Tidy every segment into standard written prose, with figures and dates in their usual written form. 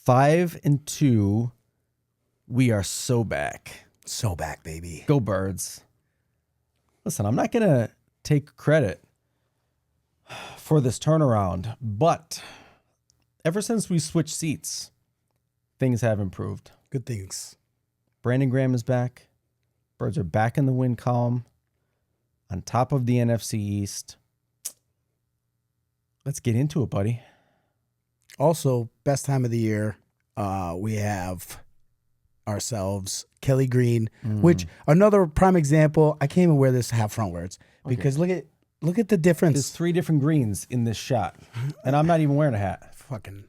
5-2. We are so back. So back, baby. Go Birds. Listen, I'm not going to take credit for this turnaround, but ever since we switched seats, things have improved. Good things. Brandon Graham is back. Birds are back in the win column, on top of the NFC East. Let's get into it, buddy. Also, best time of the year, we have ourselves Kelly Green, which another prime example. I can't even wear this half frontwards because look at the difference. There's 3 different greens in this shot, and I'm not even wearing a hat. Fucking.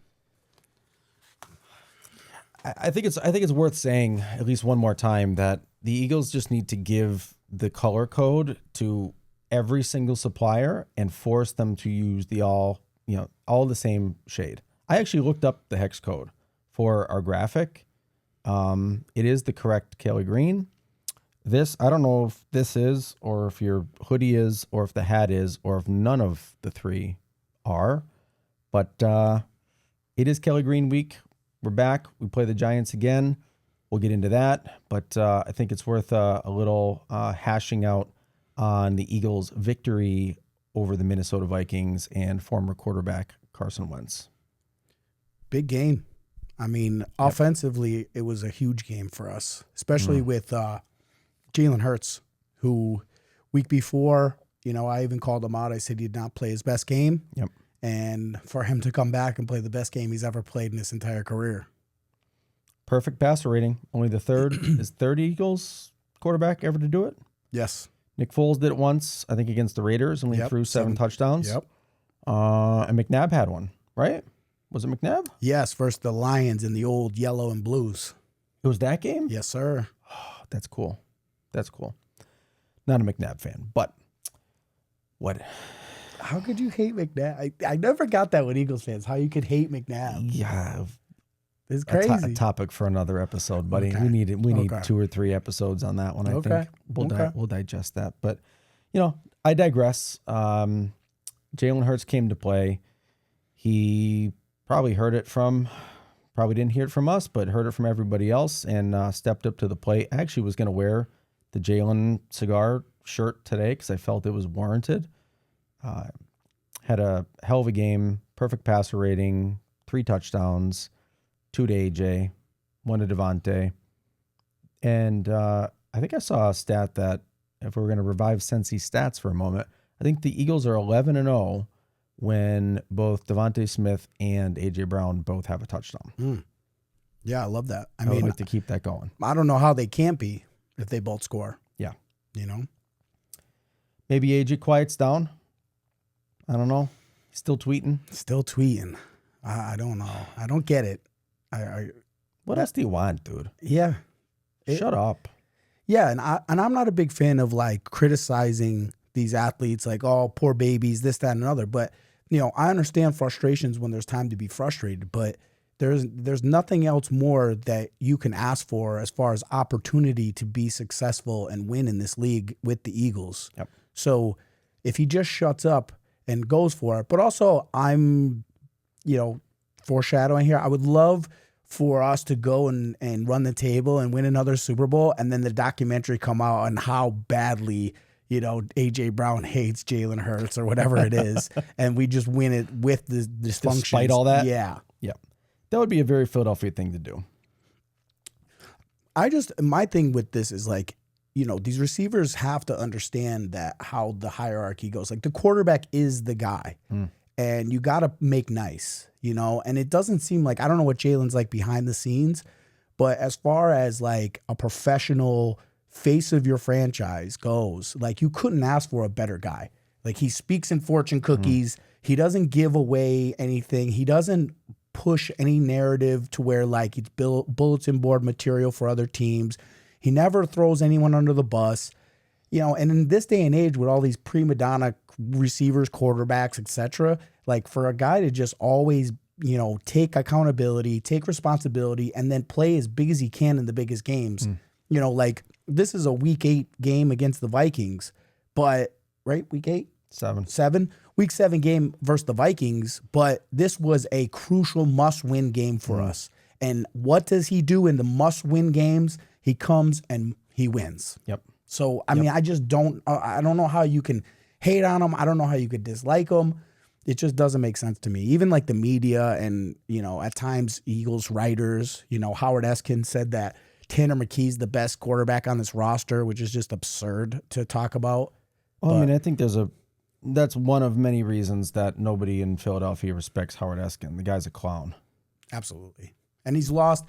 I think it's worth saying at least one more time that the Eagles just need to give the color code to every single supplier and force them to use all the same shade. I actually looked up the hex code for our graphic. It is the correct Kelly Green. This, I don't know if this is, or if your hoodie is, or if the hat is, or if none of the 3 are, but it is Kelly Green week. We're back. We play the Giants again. We'll get into that, but I think it's worth a little hashing out on the Eagles' victory over the Minnesota Vikings and former quarterback Carson Wentz. Big game. I mean, offensively, it was a huge game for us, especially with Jalen Hurts, who week before, I even called him out. I said he did not play his best game. Yep. And for him to come back and play the best game he's ever played in his entire career. Perfect passer rating. Only the third Eagles quarterback ever to do it. Yes. Nick Foles did it once, I think, against the Raiders, only threw 7 touchdowns. Yep. And McNabb had one, right? Was it McNabb? Yes, versus the Lions in the old yellow and blues. It was that game? Yes, sir. Oh, that's cool. That's cool. Not a McNabb fan, but what? How could you hate McNabb? I never got that with Eagles fans, how you could hate McNabb. Yeah. It's crazy. A topic for another episode, buddy. Okay. We need 2 or 3 episodes on that one, I think. We'll digest that. But, I digress. Jalen Hurts came to play. He probably didn't hear it from us, but heard it from everybody else and stepped up to the plate. I actually was going to wear the Jalen cigar shirt today because I felt it was warranted. Had a hell of a game, perfect passer rating, 3 touchdowns, 2 to AJ, 1 to Devontae. And I think I saw a stat that if we're going to revive Cincy stats for a moment, I think the Eagles are 11-0 when both Devontae Smith and AJ Brown both have a touchdown. Yeah, I love that. I would like to keep that going. I don't know how they can't be if they both score. Yeah. Maybe AJ quiets down. I don't know. Still tweeting. I don't know. I don't get it. What else do you want, dude? Yeah. Shut up. Yeah, and I'm not a big fan of criticizing these athletes oh, poor babies, this, that, and another. But, I understand frustrations when there's time to be frustrated, but there's nothing else more that you can ask for as far as opportunity to be successful and win in this league with the Eagles. Yep. So if he just shuts up and goes for it, but also I'm, foreshadowing here, I would love for us to go and run the table and win another Super Bowl, and then the documentary come out on how badly AJ Brown hates Jalen Hurts or whatever it is, and we just win it with the dysfunction. Despite all that? Yeah. That would be a very Philadelphia thing to do. My thing with this is these receivers have to understand that how the hierarchy goes. The quarterback is the guy, and you got to make nice, and it doesn't seem I don't know what Jalen's behind the scenes, but as far as a professional face of your franchise goes, you couldn't ask for a better guy. He speaks in fortune cookies. He doesn't give away anything. He doesn't push any narrative to where it's bulletin board material for other teams. He never throws anyone under the bus, and in this day and age with all these prima donna receivers, quarterbacks, etc., for a guy to just always, take accountability, take responsibility, and then play as big as he can in the biggest games. This is a week 8 game against the Vikings, but right? Week 8? 7. Week 7 game versus the Vikings, but this was a crucial must-win game for us. And what does he do in the must-win games? He comes and he wins. Yep. So, I mean, I just don't know how you can hate on him. I don't know how you could dislike him. It just doesn't make sense to me. Even like the media and, at times Eagles writers, Howard Eskin said that Tanner McKee's the best quarterback on this roster, which is just absurd to talk about. Well, I think that's one of many reasons that nobody in Philadelphia respects Howard Eskin. The guy's a clown. Absolutely. And he's lost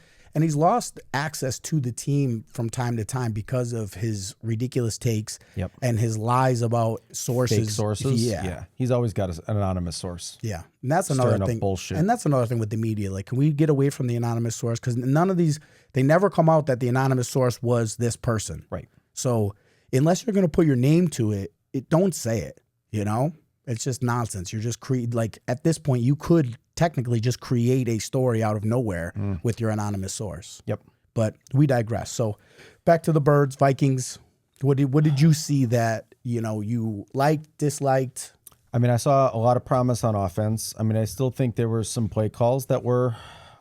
access to the team from time to time because of his ridiculous takes and his lies about sources. Fake sources. Yeah. He's always got an anonymous source. Yeah. And that's another thing. Bullshit. And that's another thing with the media. Like, can we get away from the anonymous source? Because none of these, they never come out that the anonymous source was this person. Right. So unless you're going to put your name to it, don't say it. It's just nonsense. You're just at this point, you could technically just create a story out of nowhere with your anonymous source. Yep. But we digress. So back to the Birds, Vikings. What did you see that, you liked, disliked? I mean, I saw a lot of promise on offense. I mean, I still think there were some play calls that were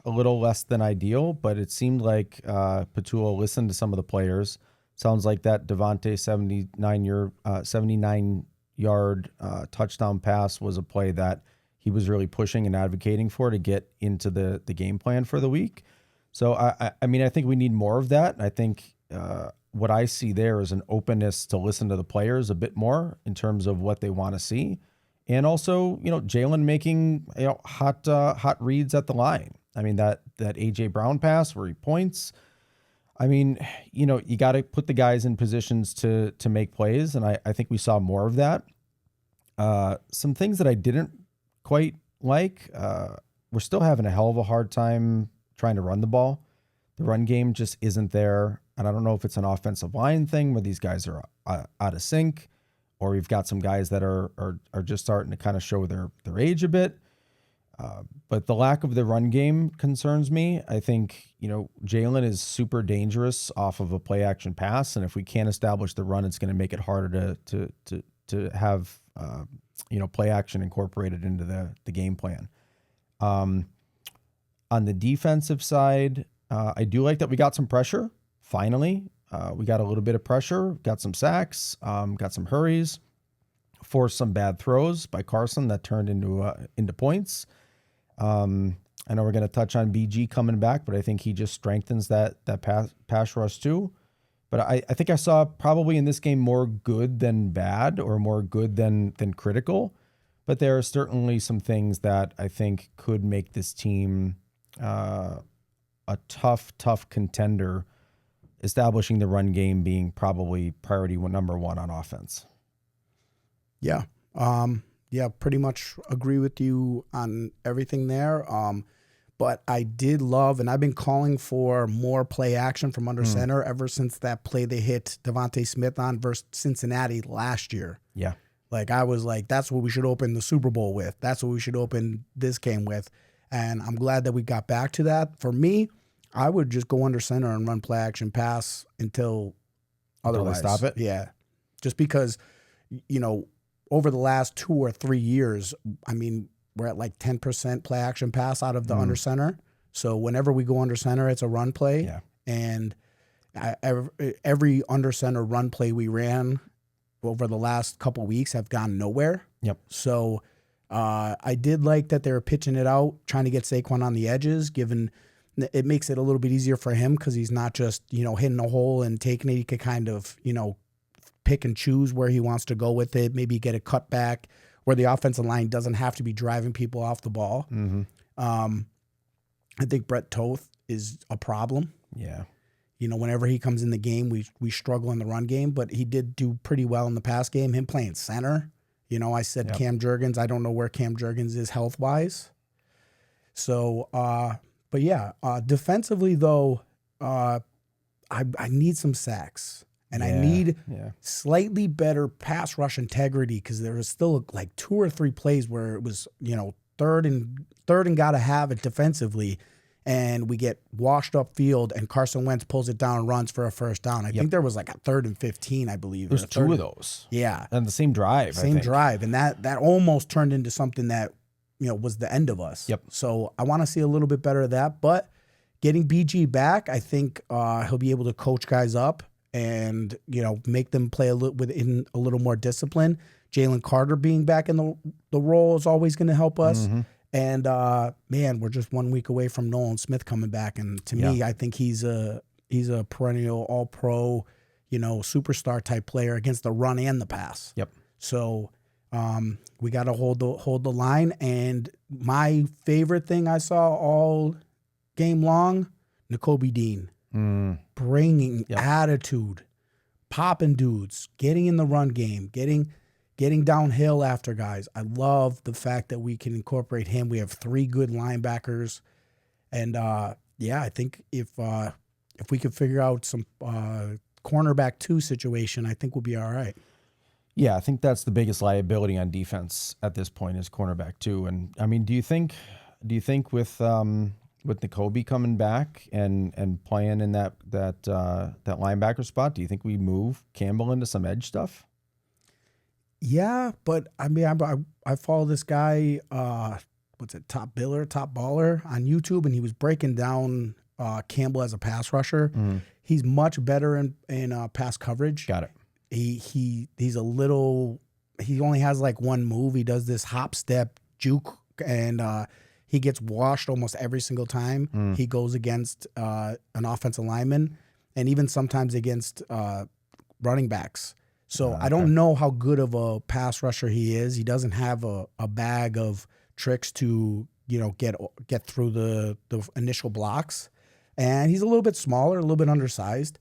a little less than ideal, but it seemed like Patullo listened to some of the players. Sounds like that Devontae 79-yard touchdown pass was a play that he was really pushing and advocating for to get into the game plan for the week. So, I mean, I think we need more of that. I think what I see there is an openness to listen to the players a bit more in terms of what they want to see. And also, Jalen making hot reads at the line. I mean, that A.J. Brown pass where he points. I mean, you got to put the guys in positions to make plays, and I think we saw more of that. Some things that I didn't quite like, we're still having a hell of a hard time trying to run the ball. The run game just isn't there, and I don't know if it's an offensive line thing where these guys are out of sync, or we've got some guys that are just starting to kind of show their age a bit. But the lack of the run game concerns me. I think, Jalen is super dangerous off of a play action pass. And if we can't establish the run, it's going to make it harder to have, play action incorporated into the game plan. On the defensive side, I do like that we got some pressure. Finally, we got a little bit of pressure, got some sacks, got some hurries, forced some bad throws by Carson that turned into points. I know we're going to touch on BG coming back, but I think he just strengthens that pass rush too. But I think I saw probably in this game more good than bad, or more good than critical. But there are certainly some things that I think could make this team a tough contender, establishing the run game being probably priority number one on offense. Yeah. Yeah, pretty much agree with you on everything there. But I did love, and I've been calling for more play action from under center ever since that play they hit Devontae Smith on versus Cincinnati last year. Yeah. Like, I was like, that's what we should open the Super Bowl with. That's what we should open this game with. And I'm glad that we got back to that. For me, I would just go under center and run play action pass until otherwise. Stop it? Yeah. Just because, over the last 2 or 3 years, I mean, we're at like 10% play action pass out of the under center. So whenever we go under center, it's a run play. Yeah. And every under center run play we ran over the last couple of weeks have gone nowhere. Yep. So I did like that they were pitching it out, trying to get Saquon on the edges, given it makes it a little bit easier for him because he's not just, hitting a hole and taking it. He could kind of, pick and choose where he wants to go with it, maybe get a cutback where the offensive line doesn't have to be driving people off the ball. Mm-hmm. I think Brett Toth is a problem. Yeah. Whenever he comes in the game, we struggle in the run game, but he did do pretty well in the pass game. Him playing center, I said Cam Jurgens. I don't know where Cam Jurgens is health-wise. So, but yeah, defensively though, I need some sacks. And I need slightly better pass rush integrity because there was still like 2 or 3 plays where it was, third and got to have it defensively, and we get washed up field and Carson Wentz pulls it down and runs for a first down. I think there was like a 3rd and 15, I believe. There's 2 of those. Yeah. And the same drive. Same drive. And that almost turned into something that, was the end of us. Yep. So I want to see a little bit better of that. But, getting BG back, I think he'll be able to coach guys up and, make them play within a little more discipline. Jalen Carter being back in the role is always going to help us. Mm-hmm. And man, we're just 1 week away from Nolan Smith coming back. And to me, I think he's a perennial all-pro, superstar type player against the run and the pass. Yep. So we got to hold the line. And my favorite thing I saw all game long, Nakobe Dean. Bringing attitude, popping dudes, getting in the run game, getting downhill after guys. I love the fact that we can incorporate him. We have 3 good linebackers. And I think if we could figure out some cornerback 2 situation, I think we'll be all right. Yeah, I think that's the biggest liability on defense at this point is cornerback 2. And I mean, do you think with Nakobe coming back and playing in that linebacker spot, do you think we move Campbell into some edge stuff? Yeah, but I mean, I follow this guy, Top Baller on YouTube, and he was breaking down Campbell as a pass rusher. Mm. He's much better in pass coverage. Got it. He's a little. He only has like one move. He does this hop, step, juke, and he gets washed almost every single time he goes against an offensive lineman, and even sometimes against running backs. So I don't know how good of a pass rusher he is. He doesn't have a bag of tricks to get through the initial blocks, and he's a little bit smaller, a little bit undersized.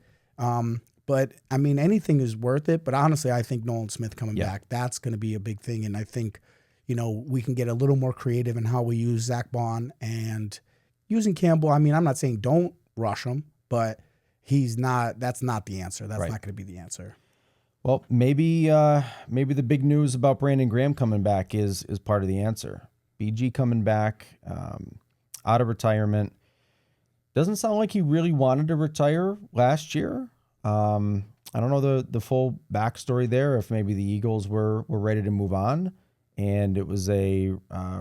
But I mean, anything is worth it. But honestly, I think Nolan Smith coming back, that's going to be a big thing, and I think we can get a little more creative in how we use Zach Bond and using Campbell. I mean, I'm not saying don't rush him, but he's not. That's not the answer. That's not going to be the answer. Well, maybe the big news about Brandon Graham coming back is part of the answer. BG coming back out of retirement. Doesn't sound like he really wanted to retire last year. I don't know the full backstory there. If maybe the Eagles were ready to move on, and it was a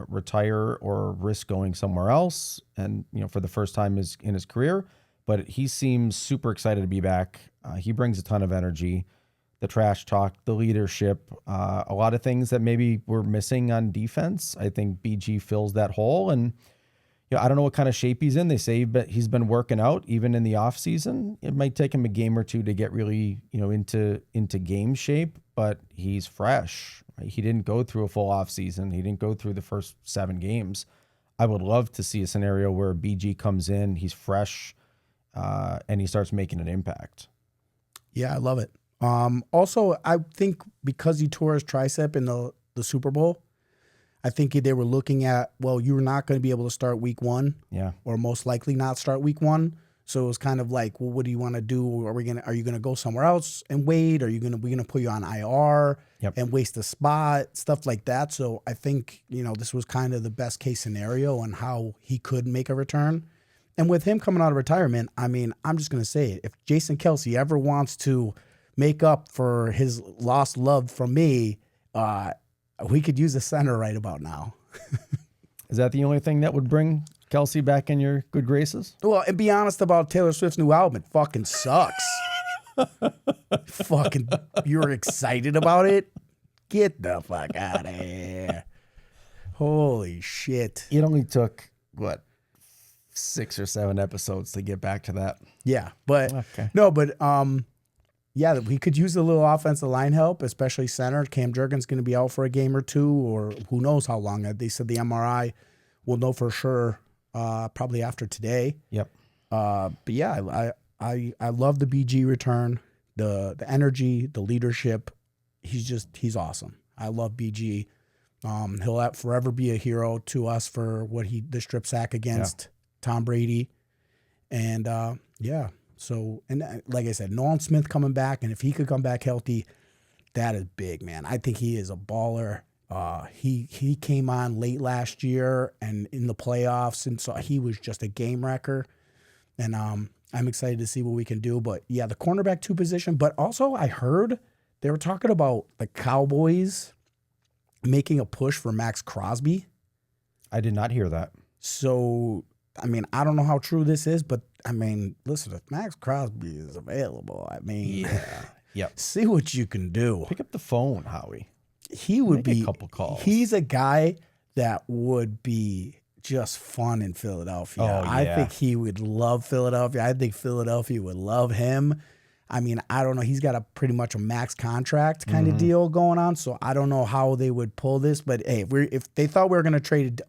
retire or risk going somewhere else, and for the first time in his career. But he seems super excited to be back. He brings a ton of energy. The trash talk, the leadership, a lot of things that maybe we're missing on defense. I think BG fills that hole, and I don't know what kind of shape he's in. They say he's been working out even in the off season. It might take him a game or two to get really into game shape, but he's fresh. Right? He didn't go through a full off season. He didn't go through the first 7 games. I would love to see a scenario where BG comes in, he's fresh, and he starts making an impact. Yeah, I love it. Also, I think because he tore his tricep in the Super Bowl, I think they were looking at, well, you're not going to be able to start week 1, or most likely not start week 1. So it was kind of like, well, what do you want to do? Are you going to go somewhere else and wait? We're going to put you on IR and waste a spot, stuff like that. So I think, this was kind of the best case scenario on how he could make a return. And with him coming out of retirement, I mean, I'm just going to say it. If Jason Kelce ever wants to make up for his lost love from me, we could use a center right about now. Is that the only thing that would bring Kelce back in your good graces? Well, and be honest about Taylor Swift's new album. It fucking sucks. You're excited about it? Get the fuck out of here. Holy shit. It only took, 6 or 7 episodes to get back to that. Yeah, but yeah, we could use a little offensive line help, especially center. Cam Jurgens going to be out for a game or 2, or who knows how long. They said the MRI will know for sure probably after today. Yep. But yeah, I love the BG return, the energy, the leadership. He's awesome. I love BG. He'll forever be a hero to us for the strip sack against Tom Brady. And So, and like I said, Nolan Smith coming back, and if he could come back healthy, that is big, man. I think he is a baller. He came on late last year and in the playoffs, and so he was just a game wrecker. And I'm excited to see what we can do. But yeah, the cornerback 2 position. But also, I heard they were talking about the Cowboys making a push for Max Crosby. I did not hear that. So I mean, I don't know how true this is, but I mean, listen, if Max Crosby is available, I mean, Yep. see what you can do. Pick up the phone, Howie. He would Make be a couple calls. He's a guy that would be just fun in Philadelphia. Oh, I yeah. think he would love Philadelphia. I think Philadelphia would love him. I mean, I don't know. He's got a pretty much a max contract kind of deal going on, so I don't know how they would pull this. But hey, if they thought we were going to trade,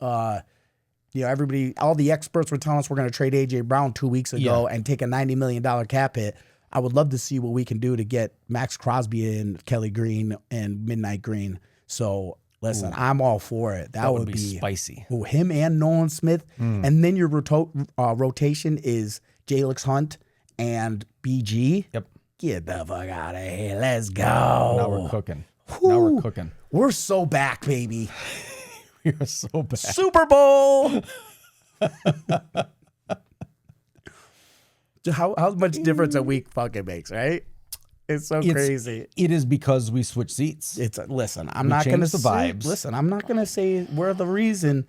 everybody, all the experts were telling us we're going to trade AJ Brown 2 weeks ago and take a $90 million cap hit. I would love to see what we can do to get Max Crosby and Kelly Green and Midnight Green. So listen, I'm all for it. That would be spicy. Him and Nolan Smith, and then your rotation is Jalix Hunt and BG. Yep. Get the fuck out of here. Let's go. Now we're cooking. Now we're cooking. We're so back, baby. We are so back. Super Bowl. How much difference a week fucking makes, right? It's so crazy. It is because we switch seats. Listen, I'm not going to the vibes. Listen, I'm not going to say we're the reason,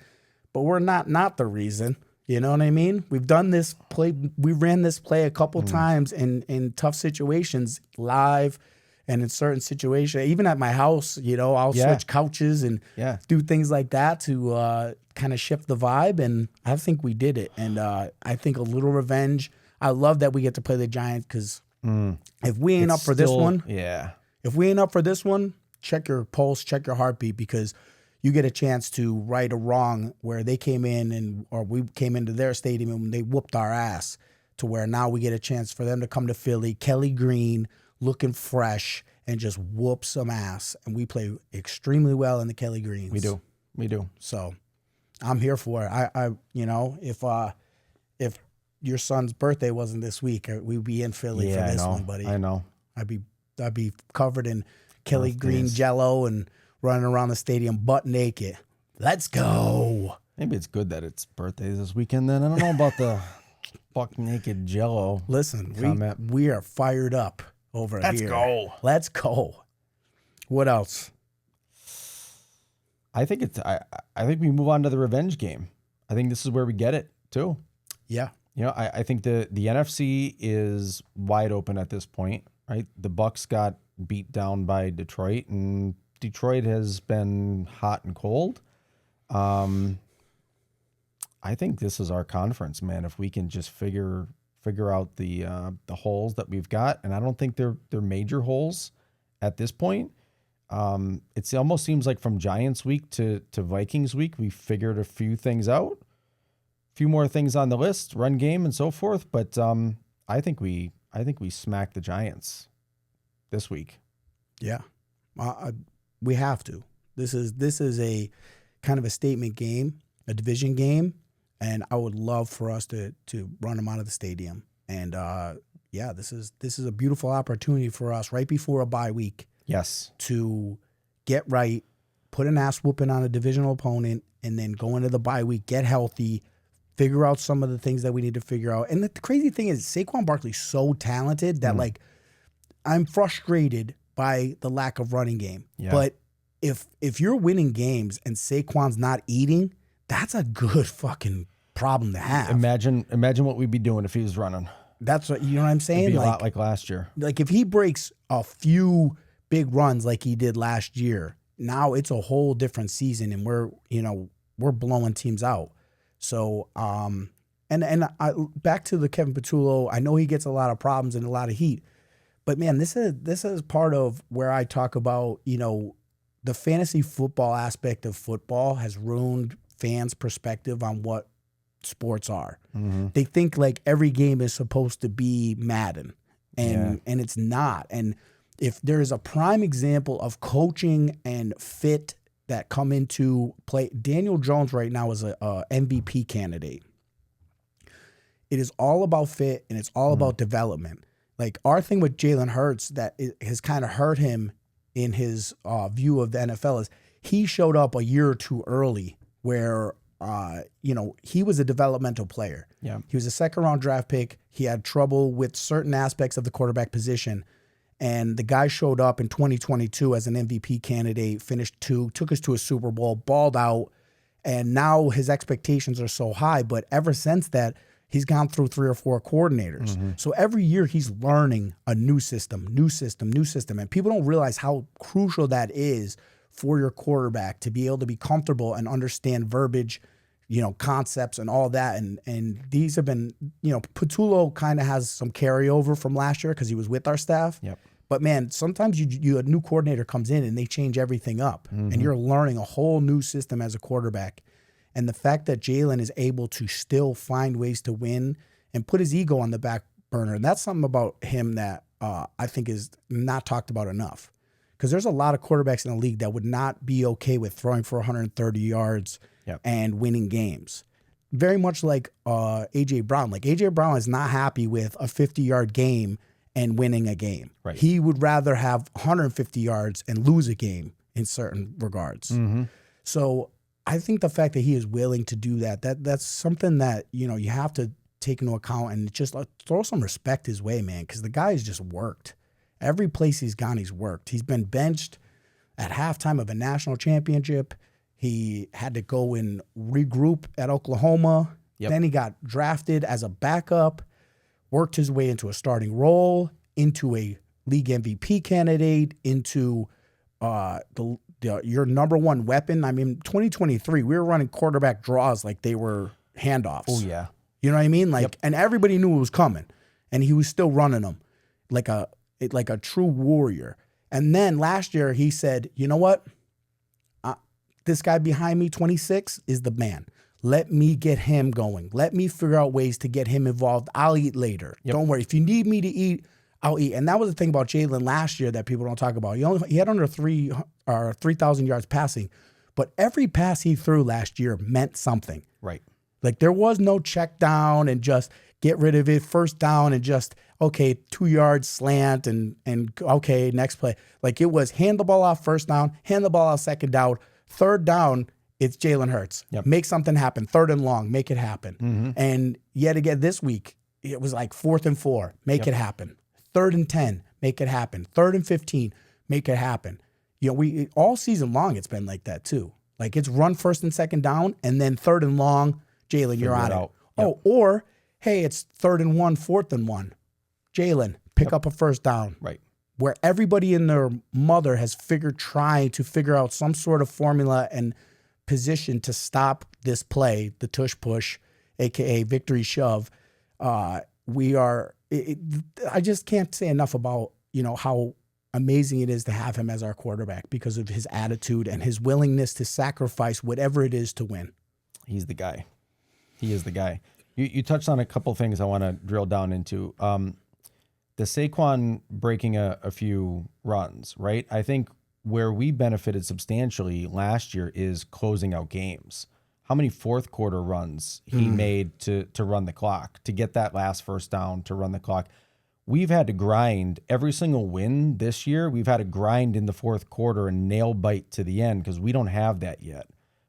but we're not the reason. You know what I mean? We've done this play. We ran this play a couple times in tough situations, live, and in certain situations. Even at my house, I'll switch couches and do things like that to kind of shift the vibe. And I think we did it. And I think a little revenge. I love that we get to play the Giants because if we ain't up for this one, if we ain't up for this one, check your pulse, check your heartbeat, because you get a chance to right a wrong where they came in or we came into their stadium and they whooped our ass, to where now we get a chance for them to come to Philly, Kelly Green looking fresh, and just whoop some ass. And we play extremely well in the Kelly Greens. We do. So I'm here for it. If your son's birthday wasn't this week, we'd be in Philly for this one, buddy. I know. I'd be covered in Kelly Green Jello and running around the stadium butt naked. Let's go. Maybe it's good that it's birthdays this weekend then. I don't know about the buck naked Jello. Listen, we are fired up over here. Let's go. What else? I think I think we move on to the revenge game. I think this is where we get it too. Yeah. I think the NFC is wide open at this point, right? The Bucs got beat down by Detroit, and Detroit has been hot and cold. I think this is our conference, man. If we can just figure out the holes that we've got, and I don't think they're major holes at this point. It almost seems like from Giants week to Vikings week, we figured a few things out, a few more things on the list, run game and so forth. But I think we smacked the Giants this week. Yeah. We have to. This is a kind of a statement game, a division game, and I would love for us to run them out of the stadium. And this is a beautiful opportunity for us right before a bye week. Yes. To get right, put an ass whooping on a divisional opponent, and then go into the bye week, get healthy, figure out some of the things that we need to figure out. And the crazy thing is Saquon Barkley's so talented that I'm frustrated by the lack of running game. Yeah. But if you're winning games and Saquon's not eating, that's a good fucking problem to have. Imagine what we'd be doing if he was running. That's what, you know what I'm saying? It'd be a lot like last year. Like if he breaks a few big runs like he did last year, now it's a whole different season, and we're blowing teams out. So back to the Kevin Patullo, I know he gets a lot of problems and a lot of heat. But man, this is part of where I talk about, the fantasy football aspect of football has ruined fans' perspective on what sports are. Mm-hmm. They think like every game is supposed to be Madden, and it's not. And if there is a prime example of coaching and fit that come into play, Daniel Jones right now is a MVP candidate. It is all about fit, and it's all about development. Like our thing with Jalen Hurts that has kind of hurt him in his view of the NFL is he showed up a year or two early where, he was a developmental player. Yeah. He was a second-round draft pick. He had trouble with certain aspects of the quarterback position. And the guy showed up in 2022 as an MVP candidate, finished 2, took us to a Super Bowl, balled out. And now his expectations are so high. But ever since that, he's gone through 3 or 4 coordinators. So every year he's learning a new system. And people don't realize how crucial that is for your quarterback to be able to be comfortable and understand verbiage, concepts and all that. And these have been, Patullo kind of has some carryover from last year because he was with our staff. Yep. But man, sometimes a new coordinator comes in and they change everything up, and you're learning a whole new system as a quarterback. And the fact that Jalen is able to still find ways to win and put his ego on the back burner, and that's something about him that I think is not talked about enough. Because there's a lot of quarterbacks in the league that would not be okay with throwing for 130 yards and winning games. Very much like A.J. Brown. Like A.J. Brown is not happy with a 50-yard game and winning a game. Right. He would rather have 150 yards and lose a game in certain regards. So I think the fact that he is willing to do that's something that, you have to take into account and just throw some respect his way, man, because the guy has just worked. Every place he's gone, he's worked. He's been benched at halftime of a national championship. He had to go and regroup at Oklahoma. Then he got drafted as a backup, worked his way into a starting role, into a league MVP candidate, into your number one weapon. I mean, 2023, we were running quarterback draws like they were handoffs. Oh, yeah. You know what I mean? And everybody knew it was coming, and he was still running them like a true warrior. And then last year he said, you know what? This guy behind me, 26, is the man. Let me get him going. Let me figure out ways to get him involved. I'll eat later. Don't worry. If you need me to eat, I'll eat. And that was the thing about Jalen last year that people don't talk about. He had under 3,000 yards passing, but every pass he threw last year meant something. Right. Like there was no check down and just get rid of it, first down and just, okay, 2 yards slant and okay, next play. Like it was hand the ball off first down, hand the ball off second down, third down, it's Jalen Hurts. Make something happen. 3rd and long, make it happen. And yet again this week, it was like 4th and 4, make it happen. 3rd and 10, make it happen. 3rd and 15, make it happen. We all season long it's been like that too. Like it's run 1st and 2nd down, and then 3rd and long, Jalen, you're on it. Oh, or hey, it's 3rd and 1, 4th and 1. Jalen, pick up a first down. Right. Where everybody and their mother has trying to figure out some sort of formula and position to stop this play, the tush push, aka victory shove. I just can't say enough about how amazing it is to have him as our quarterback because of his attitude and his willingness to sacrifice whatever it is to win. He's the guy. He is the guy. You touched on a couple things I want to drill down into. The Saquon breaking a few runs, right? I think where we benefited substantially last year is closing out games. How many fourth quarter runs he made to run the clock, to get that last first down, to run the clock. We've had to grind every single win this year. We've had to grind in the fourth quarter and nail bite to the end because we don't have that yet,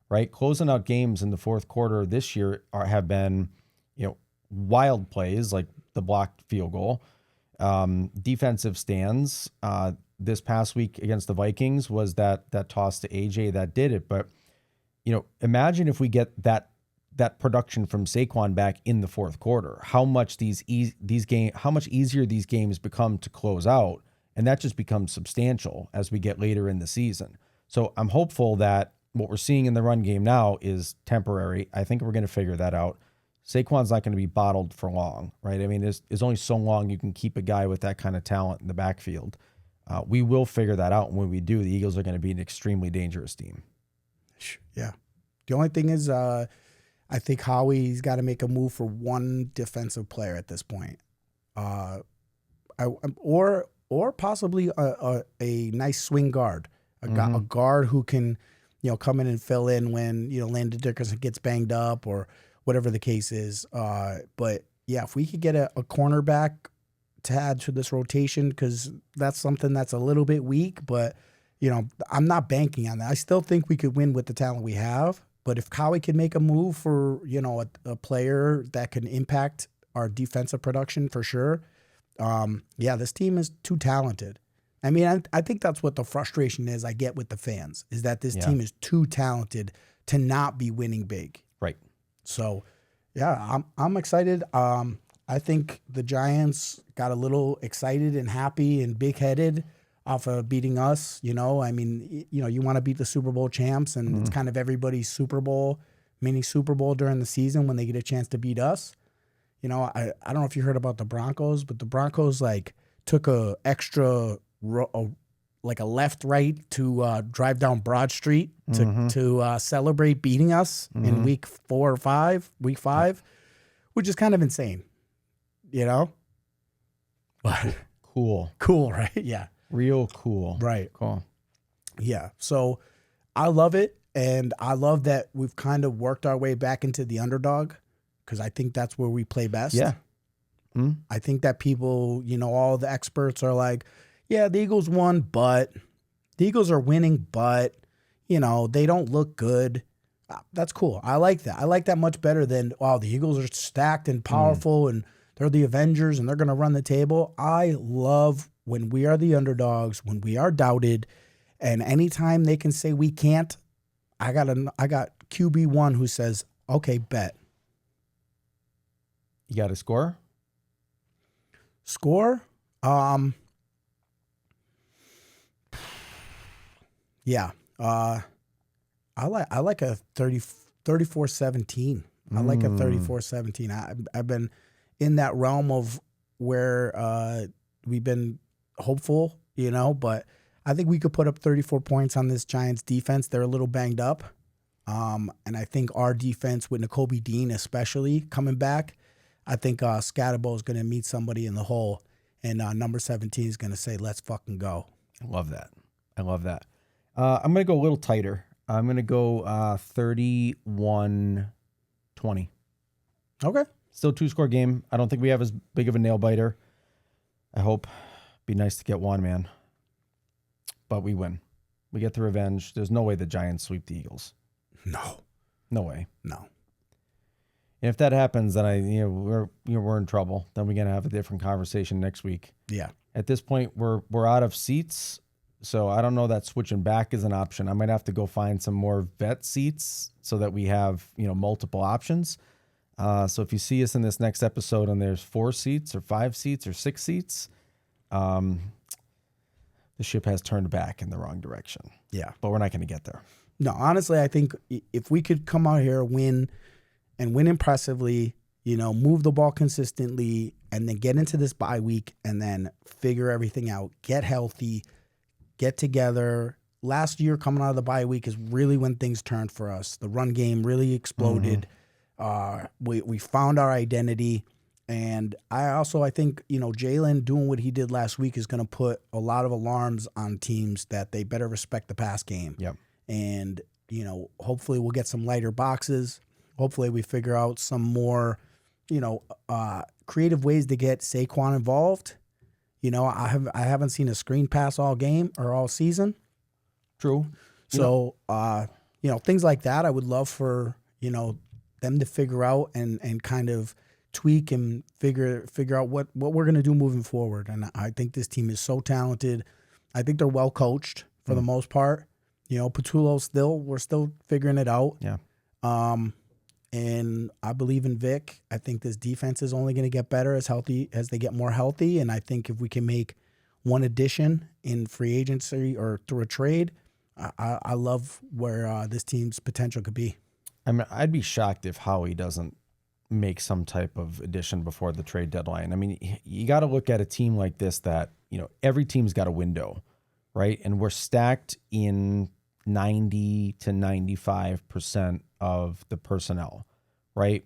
right? Closing out games in the fourth quarter this year have been, wild plays like the blocked field goal. Defensive stands. This past week against the Vikings was that toss to AJ that did it. But imagine if we get that production from Saquon back in the fourth quarter. How much how much easier these games become to close out, and that just becomes substantial as we get later in the season. So I'm hopeful that what we're seeing in the run game now is temporary. I think we're going to figure that out. Saquon's not going to be bottled for long, right? I mean, there's only so long you can keep a guy with that kind of talent in the backfield. We will figure that out, and when we do, the Eagles are going to be an extremely dangerous team. Yeah. The only thing is, I think Howie's got to make a move for one defensive player at this point, or possibly a nice swing guard, a guard who can, come in and fill in when Landon Dickerson gets banged up or whatever the case is. But yeah, if we could get a cornerback to add to this rotation, because that's something that's a little bit weak, but I'm not banking on that. I still think we could win with the talent we have, but if Howie can make a move for a player that can impact our defensive production for sure, this team is too talented. I mean, I think that's what the frustration is I get with the fans, is that this team is too talented to not be winning big. Right. So, yeah, I'm excited. I think the Giants got a little excited and happy and big-headed off of beating us. You know, I mean, you want to beat the Super Bowl champs, and it's kind of everybody's Super Bowl, mini Super Bowl during the season when they get a chance to beat us. You know, I don't know if you heard about the Broncos, but the Broncos like took a extra like a left-right to drive down Broad Street to celebrate beating us in week 5, which is kind of insane. You know? Cool. Cool, right? Yeah. Real cool. Right. Cool. Yeah. So I love it. And I love that we've kind of worked our way back into the underdog because I think that's where we play best. Yeah. I think that people, all the experts are like, yeah, the Eagles won, but the Eagles are winning, but, they don't look good. That's cool. I like that. I like that much better than, wow, the Eagles are stacked and powerful and they're the Avengers and they're going to run the table. I love when we are the underdogs, when we are doubted, and anytime they can say we can't, I got QB1 who says, okay, bet. You got a score? Score? Yeah. I like a 34-17. I like a 34-17. I've been in that realm of where we've been hopeful, but I think we could put up 34 points on this Giants defense. They're a little banged up. And I think our defense with Nakobe Dean especially coming back, I think Scatterbo is going to meet somebody in the hole, and number 17 is going to say, let's fucking go. I love that. I'm going to go a little tighter. I'm going to go 31-20. Okay. Still 2-score game. I don't think we have as big of a nail biter. I hope. Be nice to get one, man. But we win. We get the revenge. There's no way the Giants sweep the Eagles. No. No way. No. And if that happens, then we're in trouble. Then we're going to have a different conversation next week. Yeah. At this point, we're out of seats. So I don't know that switching back is an option. I might have to go find some more vet seats so that we have, multiple options. So if you see us in this next episode and there's 4 seats or 5 seats or 6 seats, the ship has turned back in the wrong direction. Yeah. But we're not going to get there. No, honestly, I think if we could come out here, win impressively, move the ball consistently, and then get into this bye week and then figure everything out, get healthy, get together. Last year, coming out of the bye week is really when things turned for us. The run game really exploded. We found our identity. And I think, Jalen doing what he did last week is going to put a lot of alarms on teams that they better respect the pass game. Yep. And, hopefully we'll get some lighter boxes. Hopefully we figure out some more, creative ways to get Saquon involved. I haven't seen a screen pass all game or all season. True. So, things like that I would love for, them to figure out and kind of tweak and figure out what we're going to do moving forward. And I think this team is so talented. I think they're well coached for the most part. Patullo we're still figuring it out. Yeah. And I believe in Vic. I think this defense is only going to get better as they get more healthy. And I think if we can make one addition in free agency or through a trade, I love where this team's potential could be. I mean, I'd be shocked if Howie doesn't make some type of addition before the trade deadline. I mean, you got to look at a team like this that, every team's got a window, right? And we're stacked in 90 to 95% of the personnel, right?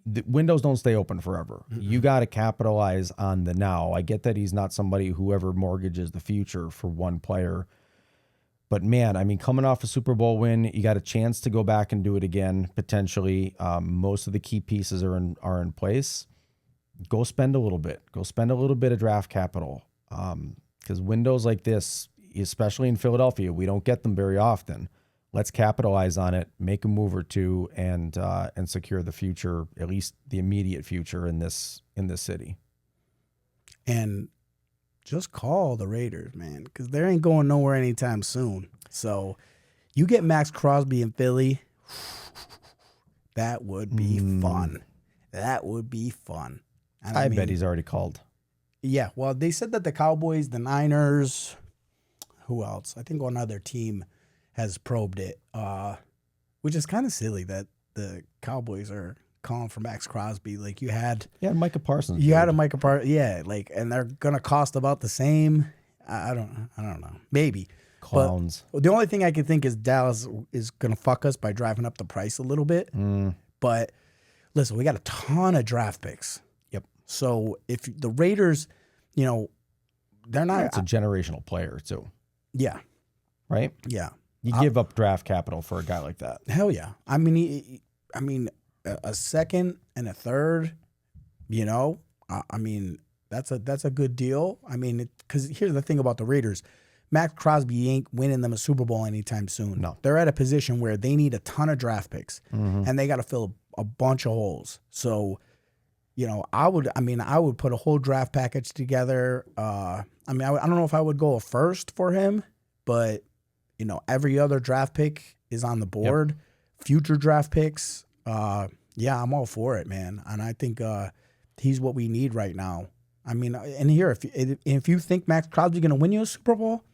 The windows don't stay open forever. Mm-hmm. You got to capitalize on the now. I get that he's not somebody who ever mortgages the future for one player. But man, I mean, coming off a Super Bowl win, you got a chance to go back and do it again, potentially. Most of the key pieces are in place. Go spend a little bit. Go spend a little bit of draft capital. Because windows like this, especially in Philadelphia, we don't get them very often. Let's capitalize on it, make a move or two, and secure the future, at least the immediate future in this city. And just call the Raiders, man, because they ain't going nowhere anytime soon. So, You get Max Crosby in Philly, that would be fun. That would be fun. And I bet he's already called. Yeah, well, they said that the Cowboys, the Niners, who else? I think one other team has probed it, which is kind of silly that the Cowboys are calling for Max Crosby. Like you had Micah Parsons. You had a Micah Parsons, and they're gonna cost about the same. I don't know. Maybe. Clowns. But the only thing I can think is Dallas is gonna fuck us by driving up the price a little bit. But listen, we got a ton of draft picks. Yep. So if the Raiders, they're not. It's a generational player too. Yeah. Right. Yeah. You give up draft capital for a guy like that. Hell yeah. I mean, a second and a third. That's a good deal. I mean, because here's the thing about the Raiders. Max Crosby ain't winning them a Super Bowl anytime soon. No. They're at a position where they need a ton of draft picks, and they got to fill a bunch of holes. So, I would put a whole draft package together. I don't know if I would go a first for him, but, every other draft pick is on the board. Yep. Future draft picks, I'm all for it, man. And I think he's what we need right now. I mean, and here, if you think Max Crosby's going to win you a Super Bowl,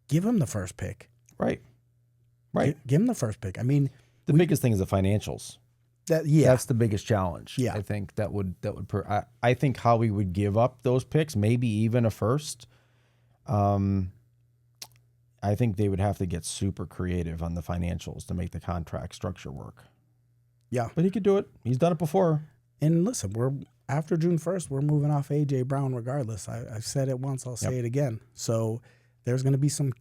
give him the first pick. Right. Give him the first pick. I mean, the biggest thing is the financials. That's the biggest challenge. Yeah. I think I think Howie would give up those picks, maybe even a first. I think they would have to get super creative on the financials to make the contract structure work. Yeah. But he could do it. He's done it before. And listen, after June 1st, we're moving off A.J. Brown regardless. I've said it once, I'll say it again. So there's going to be some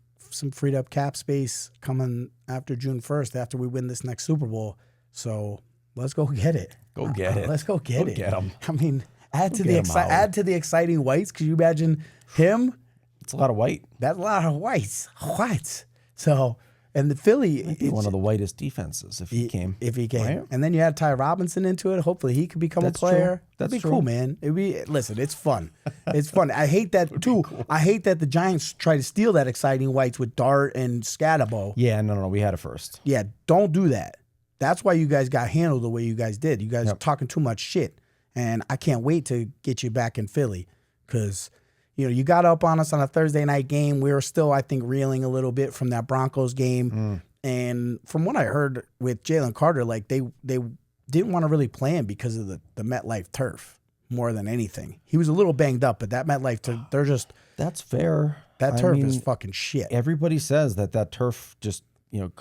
freed up cap space coming after June 1st, after we win this next Super Bowl. So let's go get it. Go get it. Let's go get it. Get him. I mean, add to the exciting whites. Could you imagine him? It's a lot of white. That's a lot of whites. Whites. So, and the Philly. Might be one of the whitest defenses if he came. Right? And then you add Ty Robinson into it. Hopefully he could become a player. True. That'd be cool, man. Listen, it's fun. It's fun. I hate that too. Cool. I hate that the Giants try to steal that exciting whites with Dart and Scatabo. Yeah, no. We had it first. Yeah, don't do that. That's why you guys got handled the way you guys did. You guys are talking too much shit. And I can't wait to get you back in Philly because, you got up on us on a Thursday night game. We were still, I think, reeling a little bit from that Broncos game. And from what I heard with Jalen Carter, like they didn't want to really play him because of the MetLife turf more than anything. He was a little banged up, but that MetLife turf, they're just... That's fair. That turf is fucking shit. Everybody says that turf just...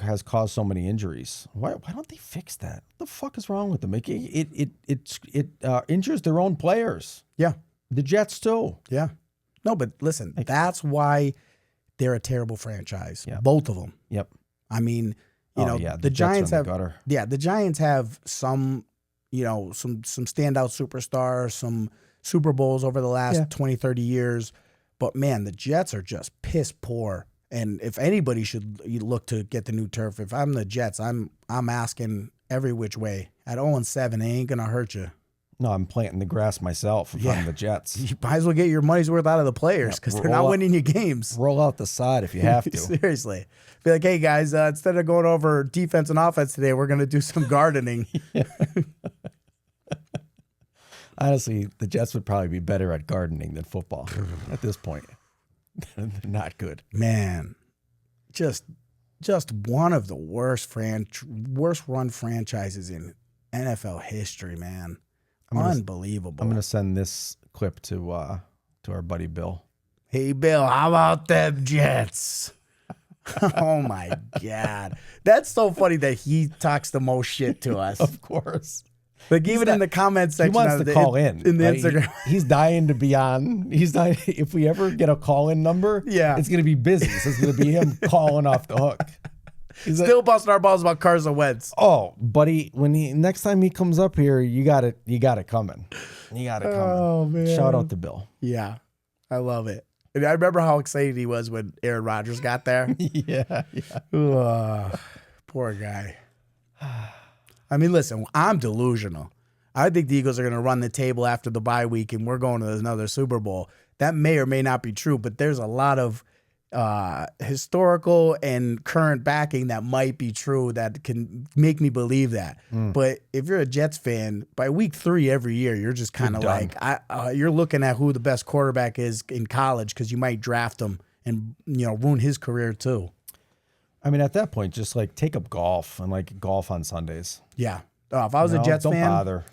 has caused so many injuries. Why don't they fix that? What the fuck is wrong with them? It injures their own players. Yeah. The Jets too. Yeah. No, but listen, that's why they're a terrible franchise. Yeah. Both of them. Yep. I mean, the Giants have the Giants have some standout superstars, some Super Bowls over the last 20, 30 years. But man, the Jets are just piss poor. And if anybody should look to get the new turf, if I'm the Jets, I'm asking every which way. At 0-7, it ain't gonna hurt you. No, I'm planting the grass myself if I'm the Jets. You might as well get your money's worth out of the players because they're not winning you games. Roll out the side if you have to. Seriously. Be like, hey, guys, instead of going over defense and offense today, we're going to do some gardening. Honestly, the Jets would probably be better at gardening than football at this point. They're not good. Man, just one of the worst run franchises in NFL history, man. Unbelievable. I'm going to send this clip to our buddy Bill. Hey, Bill, how about them Jets? Oh, my God. That's so funny that he talks the most shit to us. Of course. Like even in the comment section. He wants to call in the Instagram. He's dying to be on. He's dying. If we ever get a call-in number, it's going to be busy. So it's going to be him calling off the hook. He's still busting our balls about Carson Wentz. Oh, buddy, next time he comes up here, you got it coming. You got it coming. Oh, man. Shout out to Bill. Yeah. I love it. And I remember how excited he was when Aaron Rodgers got there. Yeah. Poor guy. I mean, listen, I'm delusional. I think the Eagles are going to run the table after the bye week and we're going to another Super Bowl. That may or may not be true, but there's a lot of historical and current backing that might be true that can make me believe that. But if you're a Jets fan, by week 3 every year, you're just kind of like, you're looking at who the best quarterback is in college because you might draft him and ruin his career too. I mean, at that point, just like take up golf and like golf on Sundays. Yeah. If I was a Jets fan, don't bother.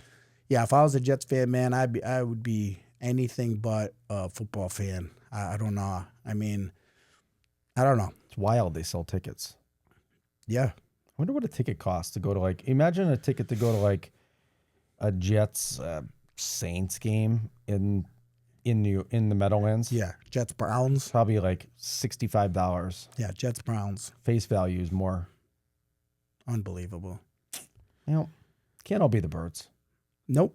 Yeah, if I was a Jets fan, man, I would be anything but a football fan. I don't know. I mean, I don't know. It's wild they sell tickets. Yeah. I wonder what a ticket costs to go to like, imagine a ticket to go to like a Jets Saints game in the Meadowlands. Yeah. Jets Browns. Probably like $65. Yeah, Jets Browns. Face value is more. Unbelievable. Can't all be the Birds. Nope.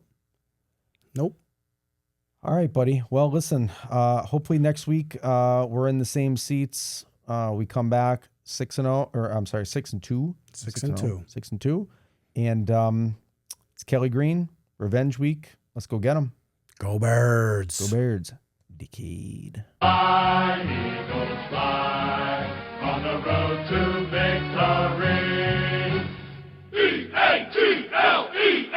All right, buddy. Well, listen, hopefully next week we're in the same seats. We come back 6-2. 6-2. 6-2. And it's Kelly Green, Revenge Week. Let's go get them. Go Birds. Go Birds. Decade. Fly, Eagles, fly on the road to victory. E-A-T-L-E